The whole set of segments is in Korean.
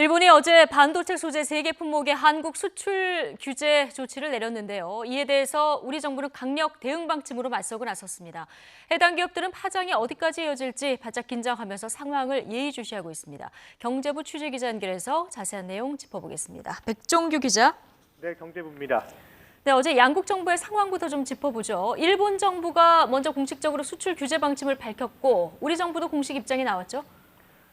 일본이 어제 반도체 소재 3개 품목의 한국 수출 규제 조치를 내렸는데요. 이에 대해서 우리 정부는 강력 대응 방침으로 맞서고 나섰습니다. 해당 기업들은 파장이 어디까지 이어질지 바짝 긴장하면서 상황을 예의주시하고 있습니다. 경제부 취재기자 연결해서 자세한 내용 짚어보겠습니다. 백종규 기자. 네, 경제부입니다. 네, 어제 양국 정부의 상황부터 좀 짚어보죠. 일본 정부가 먼저 공식적으로 수출 규제 방침을 밝혔고 우리 정부도 공식 입장이 나왔죠?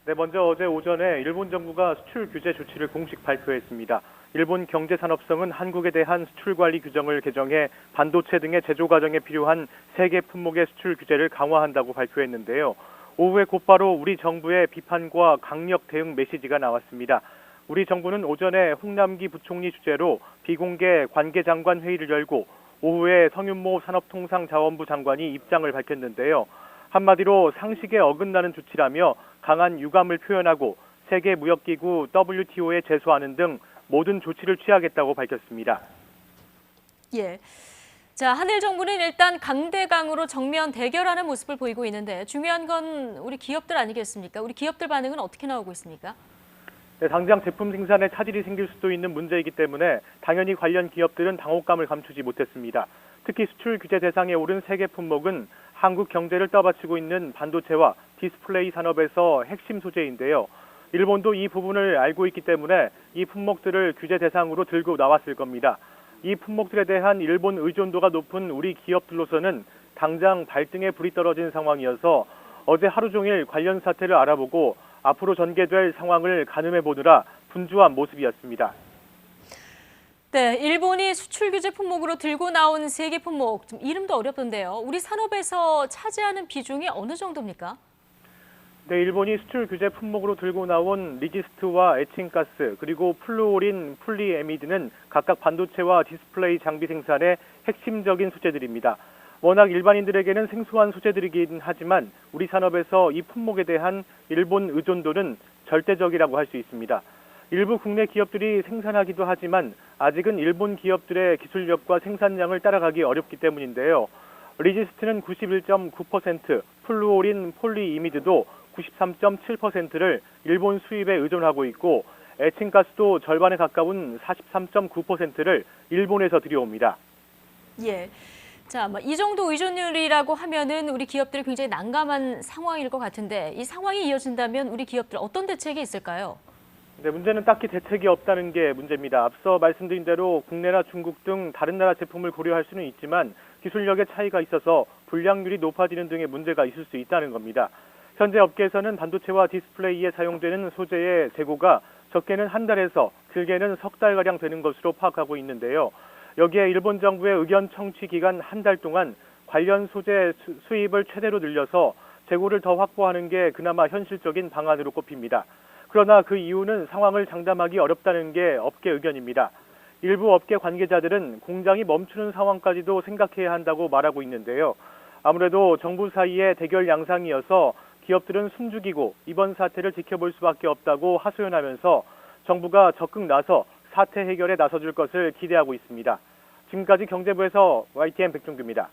네, 먼저 어제 오전에 일본 정부가 수출 규제 조치를 공식 발표했습니다. 일본 경제산업성은 한국에 대한 수출 관리 규정을 개정해 반도체 등의 제조 과정에 필요한 3개 품목의 수출 규제를 강화한다고 발표했는데요. 오후에 곧바로 우리 정부의 비판과 강력 대응 메시지가 나왔습니다. 우리 정부는 오전에 홍남기 부총리 주재로 비공개 관계장관 회의를 열고 오후에 성윤모 산업통상자원부 장관이 입장을 밝혔는데요. 한마디로 상식에 어긋나는 조치라며 강한 유감을 표현하고 세계무역기구 WTO에 제소하는 등 모든 조치를 취하겠다고 밝혔습니다. 예. 자, 한일 정부는 일단 강대강으로 정면 대결하는 모습을 보이고 있는데 중요한 건 우리 기업들 아니겠습니까? 우리 기업들 반응은 어떻게 나오고 있습니까? 네, 당장 제품 생산에 차질이 생길 수도 있는 문제이기 때문에 당연히 관련 기업들은 당혹감을 감추지 못했습니다. 특히 수출 규제 대상에 오른 3개 품목은 한국 경제를 떠받치고 있는 반도체와 디스플레이 산업에서 핵심 소재인데요. 일본도 이 부분을 알고 있기 때문에 이 품목들을 규제 대상으로 들고 나왔을 겁니다. 이 품목들에 대한 일본 의존도가 높은 우리 기업들로서는 당장 발등에 불이 떨어진 상황이어서 어제 하루 종일 관련 사태를 알아보고 앞으로 전개될 상황을 가늠해 보느라 분주한 모습이었습니다. 네, 일본이 수출 규제 품목으로 들고 나온 3개 품목, 좀 이름도 어렵던데요. 우리 산업에서 차지하는 비중이 어느 정도입니까? 네, 일본이 수출 규제 품목으로 들고 나온 리지스트와 에칭가스 그리고 플루오린, 폴리에미드는 각각 반도체와 디스플레이 장비 생산의 핵심적인 소재들입니다. 워낙 일반인들에게는 생소한 소재들이긴 하지만 우리 산업에서 이 품목에 대한 일본 의존도는 절대적이라고 할 수 있습니다. 일부 국내 기업들이 생산하기도 하지만 아직은 일본 기업들의 기술력과 생산량을 따라가기 어렵기 때문인데요. 리지스트는 91.9%, 플루오린, 폴리이미드도 93.7%를 일본 수입에 의존하고 있고 에칭가스도 절반에 가까운 43.9%를 일본에서 들여옵니다. 예. 자, 이 정도 의존율이라고 하면은 우리 기업들이 굉장히 난감한 상황일 것 같은데 이 상황이 이어진다면 우리 기업들 어떤 대책이 있을까요? 네, 문제는 딱히 대책이 없다는 게 문제입니다. 앞서 말씀드린 대로 국내나 중국 등 다른 나라 제품을 고려할 수는 있지만 기술력의 차이가 있어서 불량률이 높아지는 등의 문제가 있을 수 있다는 겁니다. 현재 업계에서는 반도체와 디스플레이에 사용되는 소재의 재고가 적게는 한 달에서 길게는 석 달가량 되는 것으로 파악하고 있는데요. 여기에 일본 정부의 의견 청취 기간 한 달 동안 관련 소재 수입을 최대로 늘려서 재고를 더 확보하는 게 그나마 현실적인 방안으로 꼽힙니다. 그러나 그 이유는 상황을 장담하기 어렵다는 게 업계 의견입니다. 일부 업계 관계자들은 공장이 멈추는 상황까지도 생각해야 한다고 말하고 있는데요. 아무래도 정부 사이의 대결 양상이어서 기업들은 숨죽이고 이번 사태를 지켜볼 수밖에 없다고 하소연하면서 정부가 적극 나서 사태 해결에 나서줄 것을 기대하고 있습니다. 지금까지 경제부에서 YTN 백종규입니다.